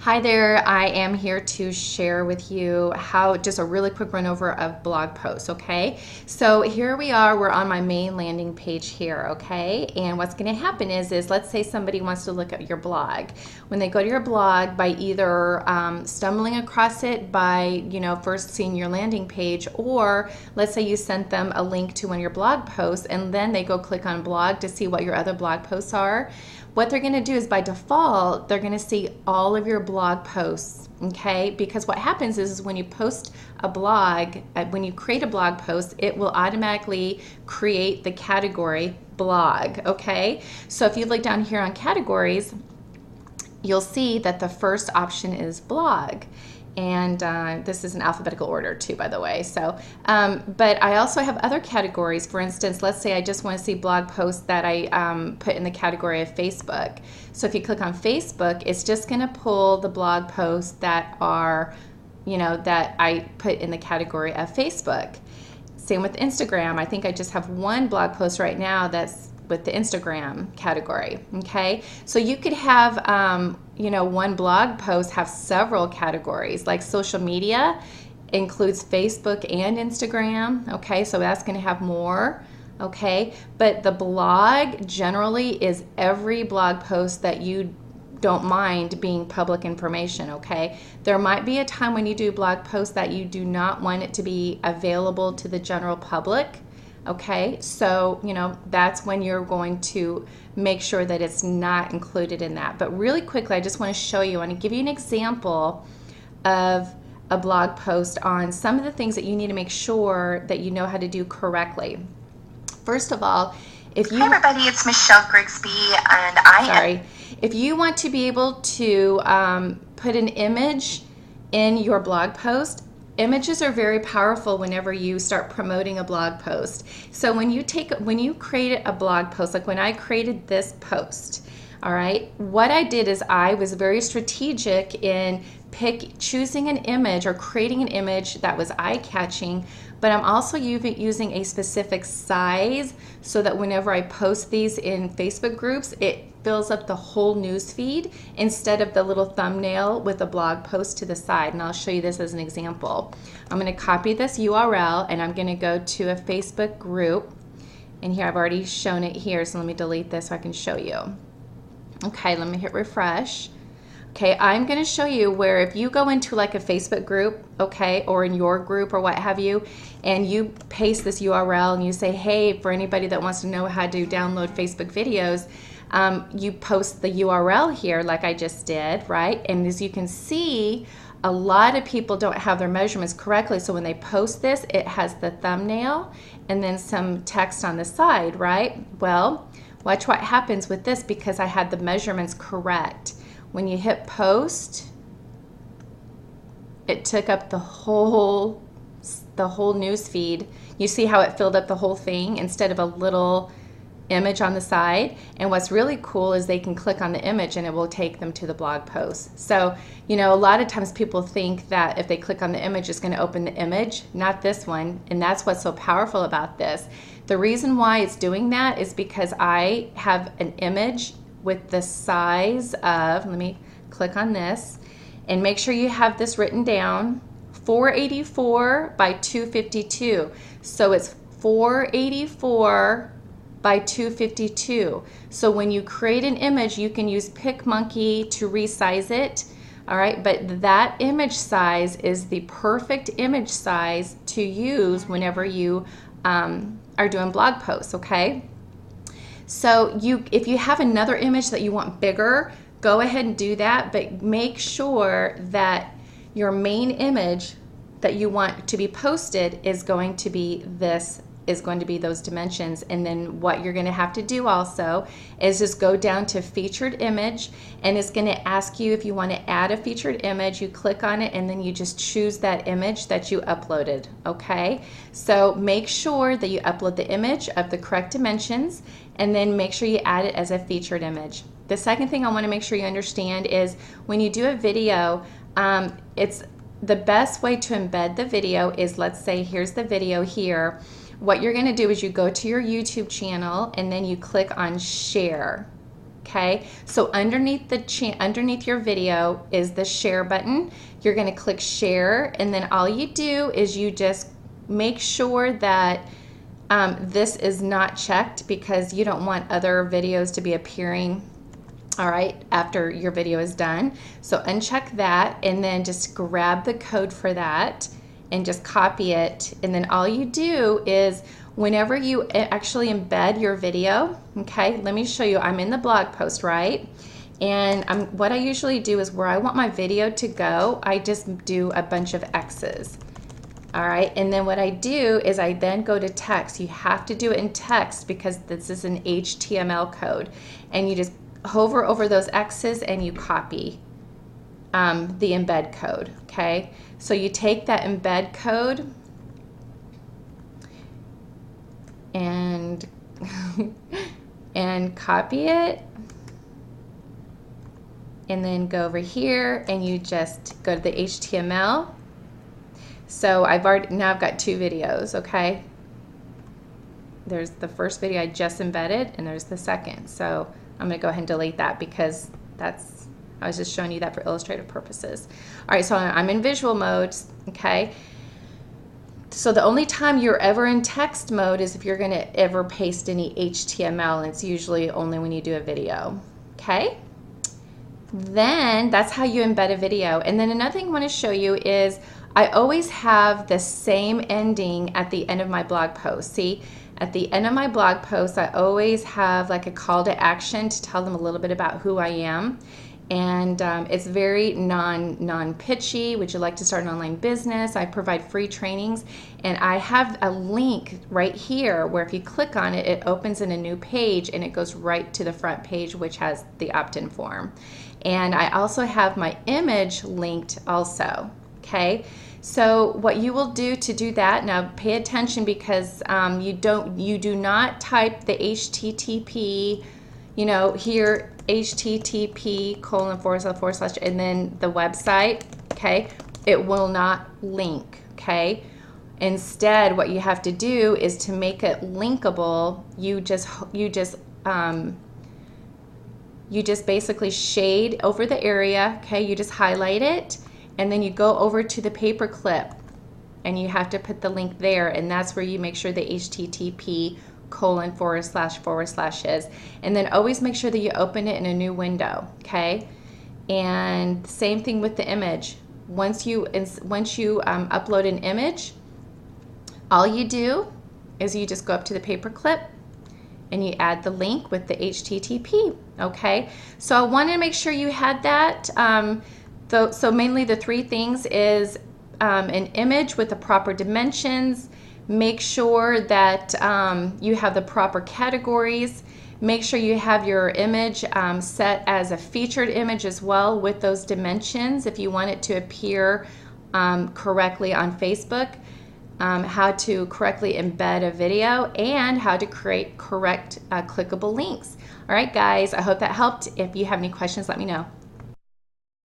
Hi there, I am here to share with you how just a really quick run over of blog posts, okay? So here we are, we're on my main landing page here, okay? And what's gonna happen is let's say somebody wants to look at your blog. When they go to your blog by either stumbling across it by, first seeing your landing page, or let's say you sent them a link to one of your blog posts and then they go click on blog to see what your other blog posts are. What they're going to do is by default, they're going to see all of your blog posts, okay? Because what happens is when you post a blog, when you create a blog post, it will automatically create the category blog, okay? So if you look down here on categories, you'll see that the first option is blog. And this is in alphabetical order too, by the way. So, but I also have other categories. For instance, let's say I just want to see blog posts that I put in the category of Facebook. So if you click on Facebook, it's just going to pull the blog posts that are, that I put in the category of Facebook. Same with Instagram. I think I just have one blog post right now that's with the Instagram category, okay? So you could have, one blog post have several categories, like social media includes Facebook and Instagram, okay? So that's gonna have more, okay? But the blog generally is every blog post that you don't mind being public information, okay? There might be a time when you do blog posts that you do not want it to be available to the general public. Okay, so that's when you're going to make sure that it's not included in that. But really quickly, I just want to show you, I want to give you an example of a blog post on some of the things that you need to make sure that you know how to do correctly. First of all, if you... Hi everybody, it's Michelle Grigsby and if you want to be able to put an image in your blog post, images are very powerful whenever you start promoting a blog post. So when you create a blog post, like when I created this post, all right, what I did is I was very strategic in choosing an image or creating an image that was eye-catching, but I'm also using a specific size so that whenever I post these in Facebook groups, it fills up the whole news feed instead of the little thumbnail with a blog post to the side. And I'll show you this as an example. I'm going to copy this URL and I'm going to go to a Facebook group. And here I've already shown it here, so let me delete this so I can show you. Okay, let me hit refresh. Okay, I'm going to show you where if you go into like a Facebook group, okay, or in your group or what have you, and you paste this URL and you say, hey, for anybody that wants to know how to download Facebook videos, you post the URL here like I just did, right? And as you can see, a lot of people don't have their measurements correctly, so when they post this, it has the thumbnail and then some text on the side, right? Well, watch what happens with this because I had the measurements correct. When you hit post, it took up the whole news feed. You see how it filled up the whole thing instead of a little image on the side. And what's really cool is they can click on the image and it will take them to the blog post. So, a lot of times people think that if they click on the image, it's going to open the image, not this one. And that's what's so powerful about this. The reason why it's doing that is because I have an image with the size of, let me click on this and make sure you have this written down, 484 by 252. So it's 484 by 252. So when you create an image, you can use PicMonkey to resize it. All right, but that image size is the perfect image size to use whenever you are doing blog posts, okay? So if you have another image that you want bigger, go ahead and do that, but make sure that your main image that you want to be posted is going to be those dimensions. And then what you're going to have to do also is just go down to featured image, and it's going to ask you if you want to add a featured image. You click on it and then you just choose that image that you uploaded, okay? So make sure that you upload the image of the correct dimensions and then make sure you add it as a featured image. The second thing I want to make sure you understand is when you do a video, it's the best way to embed the video is, let's say here's the video here. What you're going to do is you go to your YouTube channel and then you click on share. Okay, so underneath your video is the share button. You're going to click share, and then all you do is you just make sure that this is not checked, because you don't want other videos to be appearing, all right, after your video is done. So uncheck that, and then just grab the code for that and just copy it. And then all you do is whenever you actually embed your video, okay, let me show you. I'm in the blog post, right? And what I usually do is where I want my video to go, I just do a bunch of X's. All right, and then what I do is I then go to text. You have to do it in text because this is an HTML code. And you just hover over those X's and you copy the embed code, okay? So you take that embed code and and copy it, and then go over here and you just go to the HTML. So I've got 2 videos, okay? There's the first video I just embedded, and there's the second. So I'm gonna go ahead and delete that because I was just showing you that for illustrative purposes. All right, so I'm in visual mode, okay? So the only time you're ever in text mode is if you're gonna ever paste any HTML, and it's usually only when you do a video, okay? Then that's how you embed a video. And then another thing I wanna show you is I always have the same ending at the end of my blog post. See, at the end of my blog post, I always have like a call to action to tell them a little bit about who I am. And it's very non-pitchy. Would you like to start an online business? I provide free trainings, and I have a link right here where if you click on it, it opens in a new page and it goes right to the front page, which has the opt-in form. And I also have my image linked also, okay? So what you will do to do that, now pay attention, because you do not type the HTTP, you know, here http:// and then the website, okay? It will not link, okay? Instead, what you have to do is to make it linkable, you just basically shade over the area, okay? You just highlight it, and then you go over to the paperclip, and you have to put the link there, and that's where you make sure the HTTP:// is. And then always make sure that you open it in a new window, okay? And same thing with the image. Once you upload an image, all you do is you just go up to the paperclip and you add the link with the HTTP, okay? So I wanted to make sure you had that. So mainly the 3 things is an image with the proper dimensions. Make sure that you have the proper categories. Make sure you have your image set as a featured image as well with those dimensions if you want it to appear correctly on Facebook. How to correctly embed a video, and how to create correct clickable links. All right, guys, I hope that helped. If you have any questions, let me know.